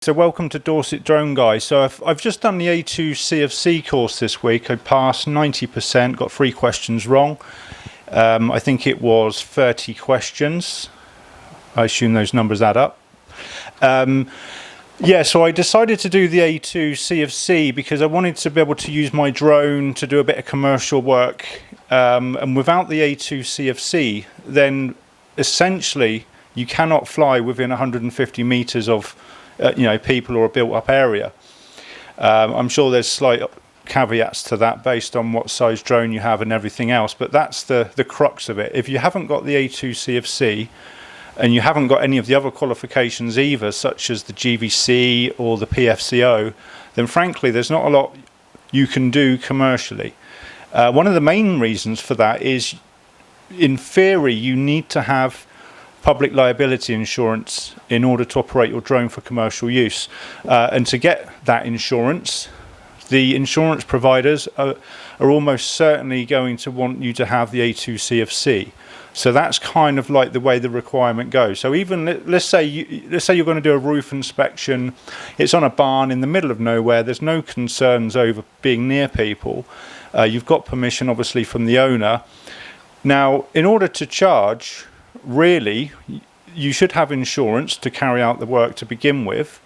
So welcome to Dorset Drone Guy. So I've just done the A2CofC course this week. I passed 90%, got 3 questions wrong. I think it was 30 questions. I assume those numbers add up. So I decided to do the A2CofC because I wanted to be able to use my drone to do a bit of commercial work. And without the A2CofC, then essentially you cannot fly within 150 meters of people or a built-up area. I'm sure there's slight caveats to that based on what size drone you have and everything else, but that's the crux of it. If you haven't got the A2CofC and you haven't got any of the other qualifications either, such as the GVC or the PFCO, then frankly there's not a lot you can do commercially. One of the main reasons for that is, in theory, you need to have public liability insurance in order to operate your drone for commercial use, and to get that insurance, the insurance providers are almost certainly going to want you to have the A2CofC. So that's kind of like the way the requirement goes. So even let's say you're going to do a roof inspection, it's on a barn in the middle of nowhere, there's no concerns over being near people, you've got permission obviously from the owner. Now, in order to charge, really, you should have insurance to carry out the work to begin with,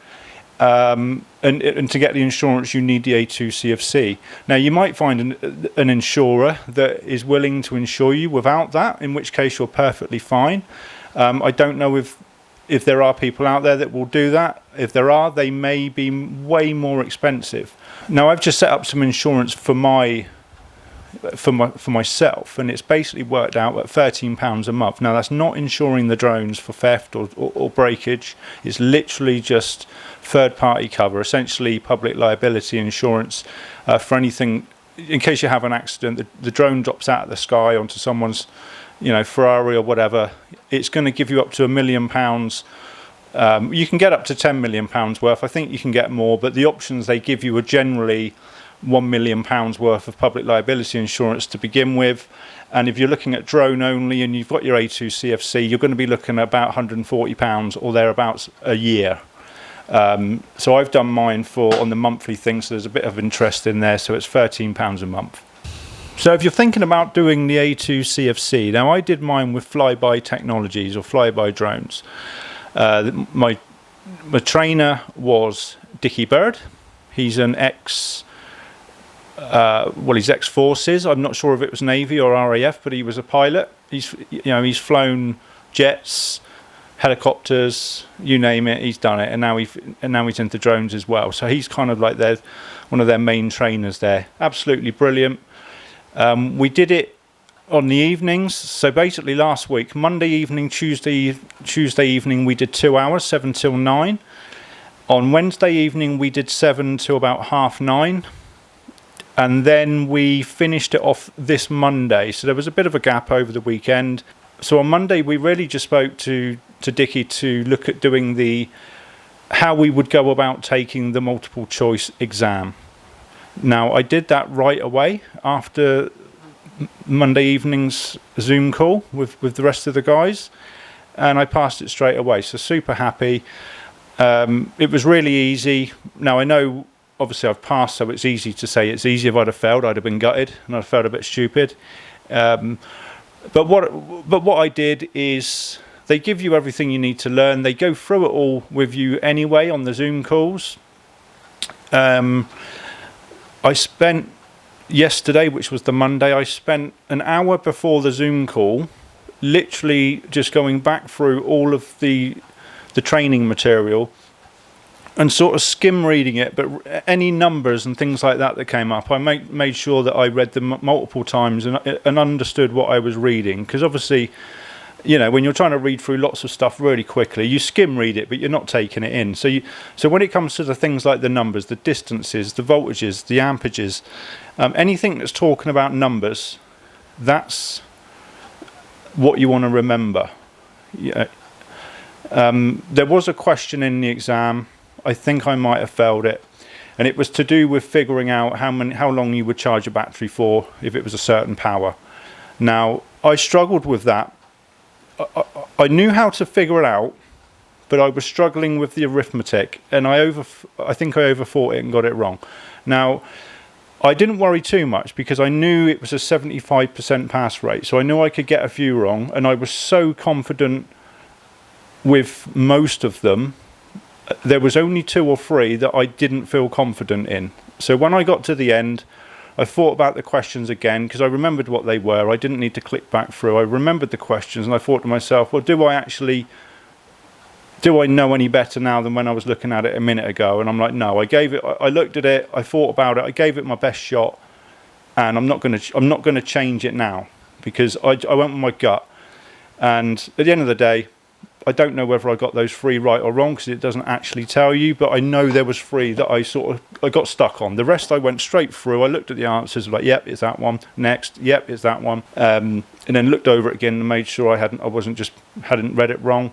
and to get the insurance you need the A2CofC. Now you might find an insurer that is willing to insure you without that, in which case you're perfectly fine. I don't know if there are people out there that will do that. If there are, they may be way more expensive. Now I've just set up some insurance for myself, and it's basically worked out at £13 a month. Now that's not insuring the drones for theft or breakage. It's literally just third-party cover, essentially public liability insurance for anything in case you have an accident, the drone drops out of the sky onto someone's Ferrari or whatever. It's going to give you up to £1 million. You can get up to £10 million worth. I think you can get more, but the options they give you are generally £1 million worth of public liability insurance to begin with. And if you're looking at drone only and you've got your A2CofC, you're going to be looking at about £140 or thereabouts a year. So I've done mine on the monthly thing, so there's a bit of interest in there, so it's £13 a month. So if you're thinking about doing the A2CofC, now I did mine with Flyby Technologies or Flyby Drones. My trainer was Dickie Bird. He's an he's ex-forces. I'm not sure if it was Navy or RAF, but he was a pilot. He's flown jets, helicopters, you name it, he's done it, and now he's into drones as well. So he's kind of like one of their main trainers there. Absolutely brilliant. We did it on the evenings. So basically last week, Monday evening, Tuesday evening, we did 2 hours, 7 till 9. On Wednesday evening, we did 7 till about 9:30. And then we finished it off this Monday. So there was a bit of a gap over the weekend. So on Monday, we really just spoke to Dickie to look at doing how we would go about taking the multiple choice exam. Now, I did that right away after Monday evening's Zoom call with the rest of the guys, and I passed it straight away. So super happy. It was really easy. Now, I know, obviously, I've passed, so it's easy to say it's easy. If I'd have failed, I'd have been gutted, and I'd have felt a bit stupid. But what I did is they give you everything you need to learn. They go through it all with you anyway on the Zoom calls. I spent yesterday, which was the Monday, I spent an hour before the Zoom call literally just going back through all of the training material and sort of skim reading it, but any numbers and things like that came up, I made sure that I read them multiple times and understood what I was reading. Because obviously, when you're trying to read through lots of stuff really quickly, you skim read it, but you're not taking it in. So when it comes to the things like the numbers, the distances, the voltages, the amperages, anything that's talking about numbers, that's what you want to remember. There was a question in the exam. I think I might have failed it, and it was to do with figuring out how long you would charge a battery for if it was a certain power. Now, I struggled with that. I knew how to figure it out, but I was struggling with the arithmetic, and I think I overthought it and got it wrong. Now, I didn't worry too much because I knew it was a 75% pass rate, so I knew I could get a few wrong, and I was so confident with most of them. There was only 2 or 3 that I didn't feel confident in. So when I got to the end, I thought about the questions again because I remembered what they were. I didn't need to click back through. I remembered the questions, and I thought to myself, well, do I know any better now than when I was looking at it a minute ago? And I'm like, no. I looked at it, I thought about it, I gave it my best shot, and I'm not going to change it now because I went with my gut. And at the end of the day, I don't know whether I got those 3 right or wrong because it doesn't actually tell you, but I know there was 3 that I got stuck on. The rest I went straight through. I looked at the answers, like, yep, it's that one. Next, yep, it's that one. And then looked over it again and made sure I hadn't read it wrong.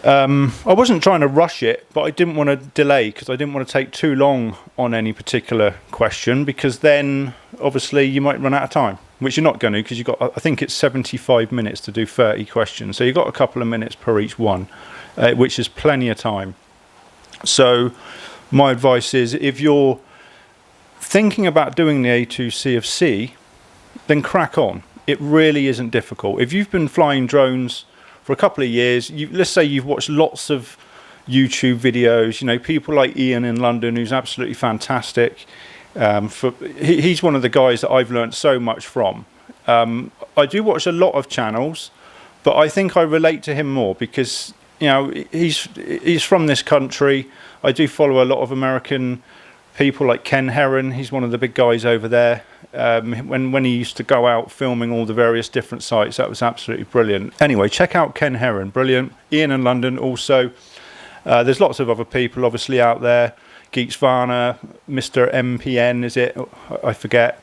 I wasn't trying to rush it, but I didn't want to delay because I didn't want to take too long on any particular question because then obviously you might run out of time, which you're not going to because you've got, I think it's 75 minutes to do 30 questions. So you've got a couple of minutes per each one, which is plenty of time. So my advice is if you're thinking about doing the A2CofC, then crack on. It really isn't difficult. If you've been flying drones for a couple of years, let's say you've watched lots of YouTube videos, people like Ian in London, who's absolutely fantastic. He's one of the guys that I've learned so much from. I do watch a lot of channels, but I think I relate to him more because he's from this country. I do follow a lot of American people like Ken Heron. He's one of the big guys over there. When he used to go out filming all the various different sites, that was absolutely brilliant. Anyway, check out Ken Heron, brilliant. Ian in London also. There's lots of other people obviously out there. Geeks Varna, Mr. MPN, is it? I forget.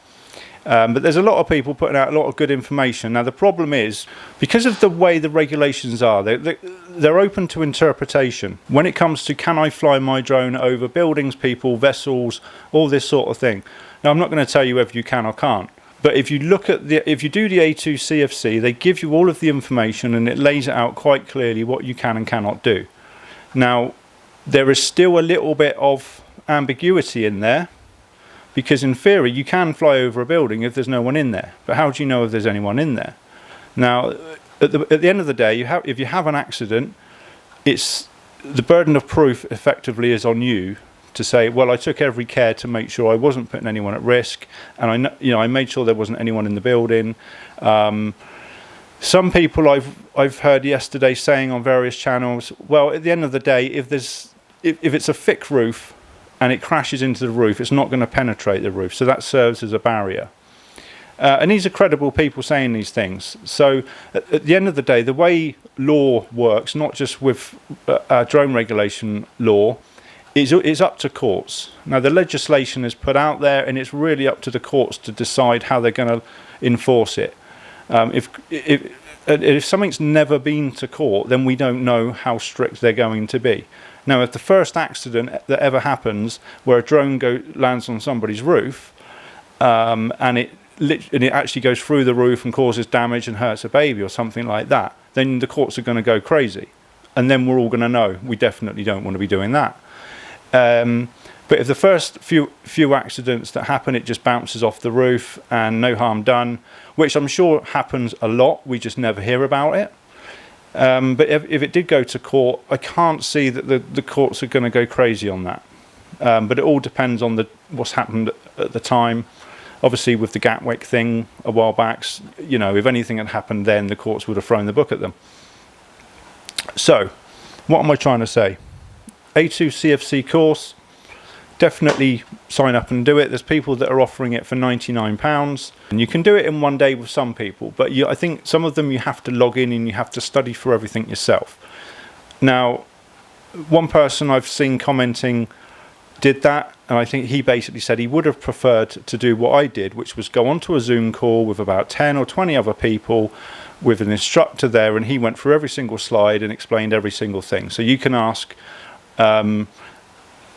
But there's a lot of people putting out a lot of good information. Now the problem is, because of the way the regulations are, they're open to interpretation. When it comes to can I fly my drone over buildings, people, vessels, all this sort of thing. Now I'm not going to tell you whether you can or can't. But if you look at if you do the A2CofC, they give you all of the information and it lays it out quite clearly what you can and cannot do. Now, there is still a little bit of ambiguity in there because in theory you can fly over a building if there's no one in there. But how do you know if there's anyone in there? Now, at the end of the day, if you have an accident, it's the burden of proof effectively is on you to say, well, I took every care to make sure I wasn't putting anyone at risk, and I made sure there wasn't anyone in the building. Some people I've heard yesterday saying on various channels, well, at the end of the day, if it's a thick roof and it crashes into the roof, it's not going to penetrate the roof, so that serves as a barrier. And these are credible people saying these things. So at the end of the day, the way law works, not just with drone regulation law, is up to courts. Now the legislation is put out there and it's really up to the courts to decide how they're going to enforce it. If something's never been to court, then we don't know how strict they're going to be. Now if the first accident that ever happens where a drone lands on somebody's roof and it actually goes through the roof and causes damage and hurts a baby or something like that, then the courts are going to go crazy. And then we're all going to know we definitely don't want to be doing that. But if the first few accidents that happen, it just bounces off the roof and no harm done, which I'm sure happens a lot, we just never hear about it. But if it did go to court, I can't see that the courts are going to go crazy on that. But it all depends on what's happened at the time. Obviously, with the Gatwick thing a while back, if anything had happened then, the courts would have thrown the book at them. So, what am I trying to say? A2CofC course, definitely sign up and do it. There's people that are offering it for £99, and you can do it in one day with some people, but I think some of them you have to log in and you have to study for everything yourself. Now, one person I've seen commenting did that, and I think he basically said he would have preferred to do what I did, which was go onto a Zoom call with about 10 or 20 other people with an instructor there, and he went through every single slide and explained every single thing. So you can ask and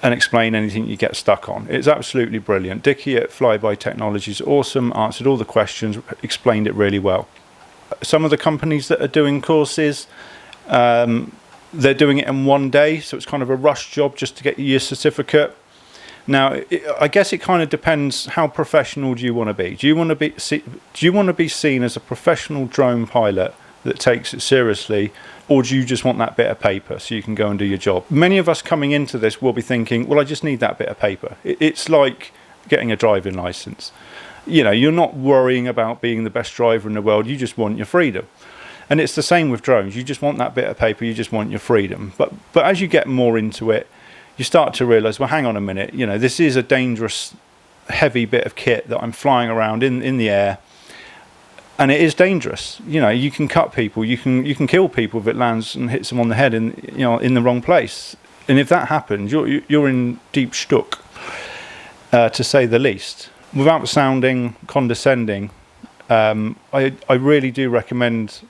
explain anything you get stuck on. It's absolutely brilliant. Dickie at Flyby Technology is awesome, answered all the questions, explained it really well. Some of the companies that are doing courses, they're doing it in one day, so it's kind of a rush job just to get your certificate. Now, I guess it kind of depends, how professional do you want to be? Do you want to be seen as a professional drone pilot that takes it seriously, or do you just want that bit of paper so you can go and do your job? Many of us coming into this will be thinking, well, I just need that bit of paper. It's like getting a driving license. You know, you're not worrying about being the best driver in the world, you just want your freedom. And it's the same with drones. You just want that bit of paper, you just want your freedom. But as you get more into it, you start to realise, well, hang on a minute, you know, this is a dangerous, heavy bit of kit that I'm flying around in the air. And it is dangerous. You know, you can cut people, you can kill people if it lands and hits them on the head in the wrong place. And if that happens, you're in deep shtuck, to say the least. Without sounding condescending, I really do recommend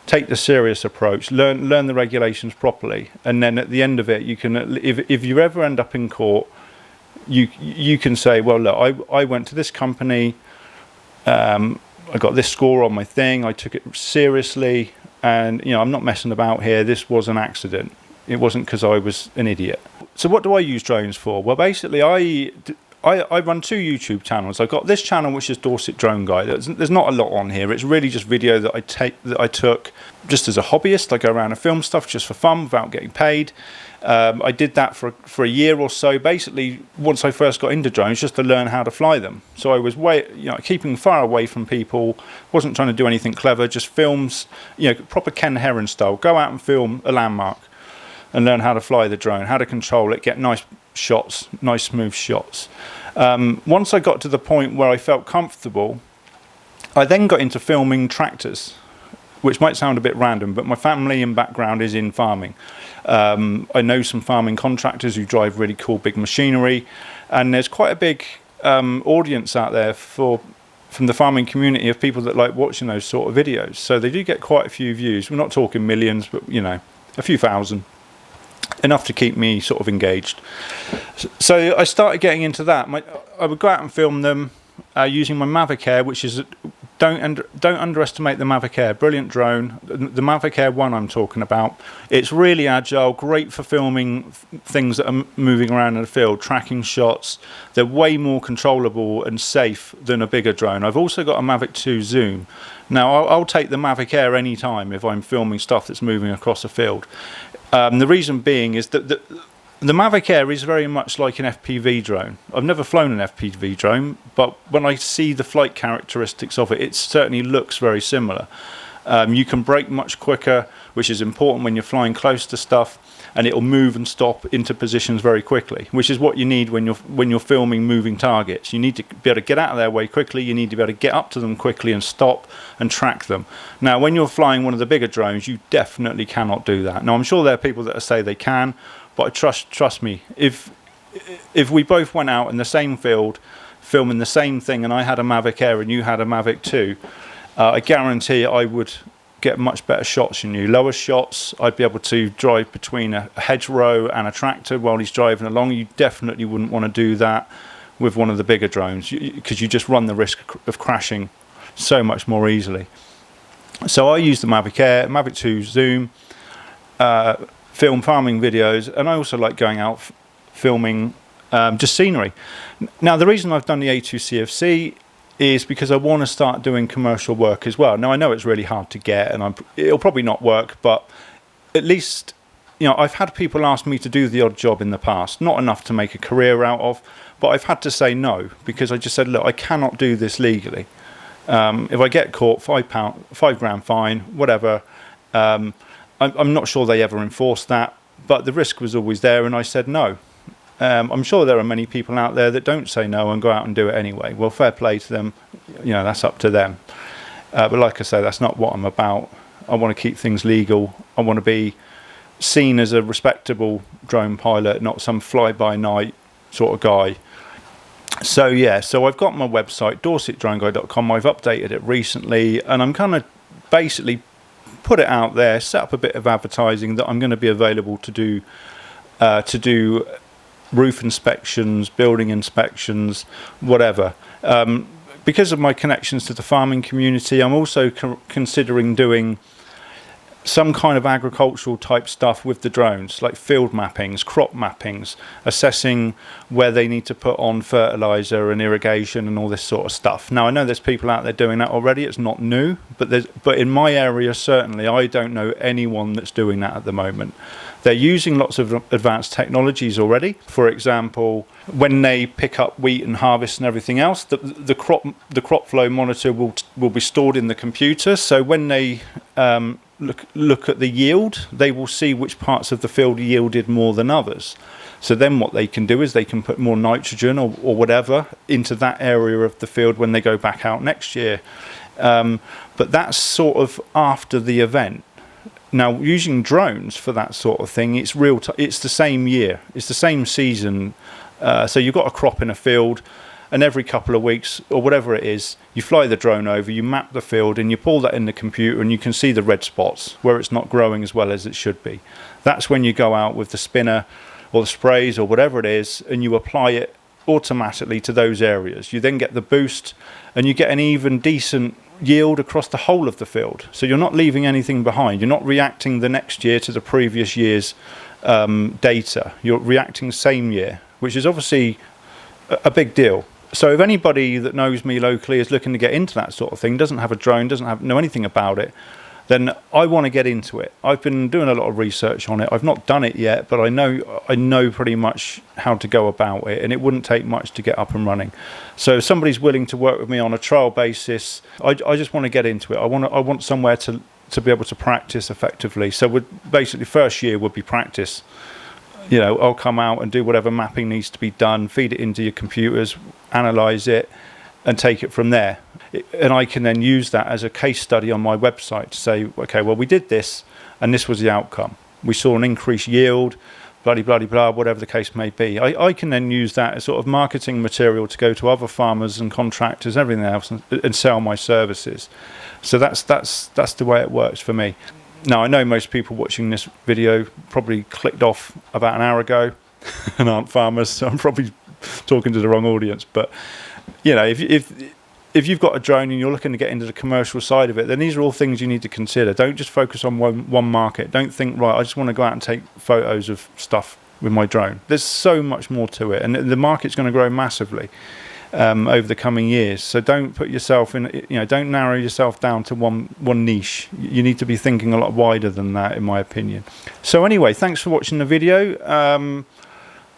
take the serious approach, learn the regulations properly, and then at the end of it, you can, if you ever end up in court, you can say, well, look, I went to this company. I got this score on my thing, I took it seriously, and I'm not messing about here, this was an accident. It wasn't because I was an idiot. So what do I use drones for? Well, basically I run 2 YouTube channels. I've got this channel, which is Dorset Drone Guy. There's not a lot on here. It's really just video that I took just as a hobbyist. I go around and film stuff just for fun without getting paid. I did that for a year or so, basically once I first got into drones, just to learn how to fly them. So I was keeping far away from people, wasn't trying to do anything clever, just films, proper Ken Heron style. Go out and film a landmark and learn how to fly the drone, how to control it, get nice shots, nice smooth shots. Once I got to the point where I felt comfortable, I then got into filming tractors, which might sound a bit random, but my family and background is in farming. I know some farming contractors who drive really cool big machinery, and there's quite a big audience out there from the farming community of people that like watching those sort of videos. So they do get quite a few views. We're not talking millions, but a few thousand, enough to keep me sort of engaged. So I started getting into that. I would go out and film them using my Mavic Air, which is, don't underestimate the Mavic Air, brilliant drone. The Mavic Air 1 I'm talking about. It's really agile, great for filming things that are moving around in the field, tracking shots. They're way more controllable and safe than a bigger drone. I've also got a Mavic 2 Zoom. Now I'll take the Mavic Air any time if I'm filming stuff that's moving across a field. The reason being is that the Mavic Air is very much like an FPV drone. I've never flown an FPV drone, but when I see the flight characteristics of it, it certainly looks very similar. You can brake much quicker, which is important when you're flying close to stuff, and it'll move and stop into positions very quickly, which is what you need when you're filming moving targets. You need to be able to get out of their way quickly, you need to be able to get up to them quickly and stop and track them. Now, when you're flying one of the bigger drones, you definitely cannot do that. Now, I'm sure there are people that say they can, but trust me, if we both went out in the same field filming the same thing and I had a Mavic Air and you had a Mavic 2, I guarantee I would get much better shots than you. Lower shots, I'd be able to drive between a hedgerow and a tractor while he's driving along. You definitely wouldn't want to do that with one of the bigger drones because you just run the risk of crashing so much more easily. So I use the Mavic Air, Mavic 2 Zoom, film farming videos, and I also like going out filming just scenery. Now, the reason I've done the A2CofC is because I want to start doing commercial work as well. Now, I know it's really hard to get, and it'll probably not work, but at least, I've had people ask me to do the odd job in the past, not enough to make a career out of, but I've had to say no, because I just said, look, I cannot do this legally. If I get caught, £5 fine, whatever. I'm not sure they ever enforced that, but the risk was always there, and I said no. I'm sure there are many people out there that don't say no and go out and do it anyway. Well, fair play to them. That's up to them. But like I say, that's not what I'm about. I want to keep things legal. I want to be seen as a respectable drone pilot, not some fly-by-night sort of guy. So yeah, so I've got my website, dorsetdroneguy.com. I've updated it recently, and I'm kind of basically put it out there, set up a bit of advertising that I'm going to be available to do roof inspections, building inspections, whatever. Because of my connections to the farming community, I'm also considering doing some kind of agricultural type stuff with the drones, like field mappings, crop mappings, assessing where they need to put on fertilizer and irrigation and all this sort of stuff. Now, I know there's people out there doing that already. It's not new, but in my area, certainly, I don't know anyone that's doing that at the moment. They're using lots of advanced technologies already. For example, when they pick up wheat and harvest and everything else, the crop flow monitor will be stored in the computer. So when they look at the yield, they will see which parts of the field yielded more than others. So then what they can do is they can put more nitrogen or whatever into that area of the field when they go back out next year. But that's sort of after the event. Now, using drones for that sort of thing, it's it's the same year, it's the same season. So you've got a crop in a field, and every couple of weeks or whatever it is, you fly the drone over, you map the field, and you pull that in the computer, and you can see the red spots where it's not growing as well as it should be. That's when you go out with the spinner or the sprays or whatever it is, and you apply it automatically to those areas. You then get the boost, and you get an even decent yield across the whole of the field. So you're not leaving anything behind. You're not reacting the next year to the previous year's data. You're reacting same year, which is obviously a big deal. So if anybody that knows me locally is looking to get into that sort of thing, doesn't have a drone, doesn't know anything about it, then I want to get into it. I've been doing a lot of research on it. I've not done it yet, but I know pretty much how to go about it, and it wouldn't take much to get up and running. So if somebody's willing to work with me on a trial basis, I just want to get into it. I want somewhere to be able to practice effectively. So basically first year would be practice. You know, I'll come out and do whatever mapping needs to be done, feed it into your computers, analyze it, and take it from there. And I can then use that as a case study on my website to say, okay, well, we did this and this was the outcome. We saw an increased yield, blah, blah, blah, blah, whatever the case may be. I can then use that as sort of marketing material to go to other farmers and contractors, everything else, and sell my services. So that's the way it works for me. Now, I know most people watching this video probably clicked off about an hour ago and aren't farmers, so I'm probably talking to the wrong audience. But, you know, if you've got a drone and you're looking to get into the commercial side of it, then these are all things you need to consider. Don't just focus on one market. Don't think, right, I just want to go out and take photos of stuff with my drone. There's so much more to it, and the market's going to grow massively over the coming years. So don't put yourself in, you know, don't narrow yourself down to one niche. You need to be thinking a lot wider than that, in my opinion. So anyway, thanks for watching the video.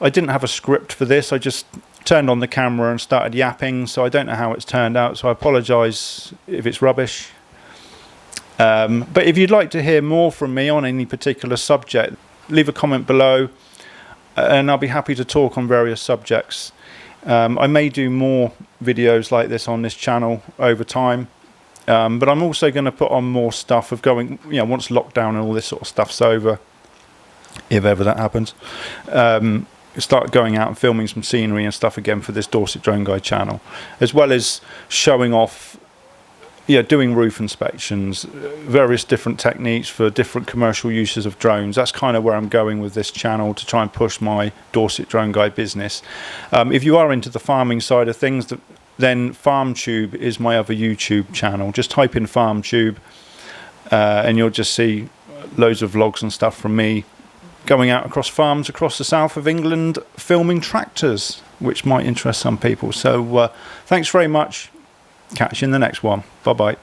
I didn't have a script for this. I just turned on the camera and started yapping, so I don't know how it's turned out, so I apologise if it's rubbish. But if you'd like to hear more from me on any particular subject, leave a comment below and I'll be happy to talk on various subjects. I may do more videos like this on this channel over time, but I'm also going to put on more stuff of going, you know, once lockdown and all this sort of stuff's over, if ever that happens, start going out and filming some scenery and stuff again for this Dorset Drone Guy channel, as well as showing off, you know, doing roof inspections, various different techniques for different commercial uses of drones. That's kind of where I'm going with this channel, to try and push my Dorset Drone Guy business. If you are into the farming side of things, then FarmTube is my other YouTube channel. Just type in FarmTube and you'll just see loads of vlogs and stuff from me going out across farms across the south of England filming tractors, which might interest some people. So thanks very much. Catch you in the next one. Bye bye.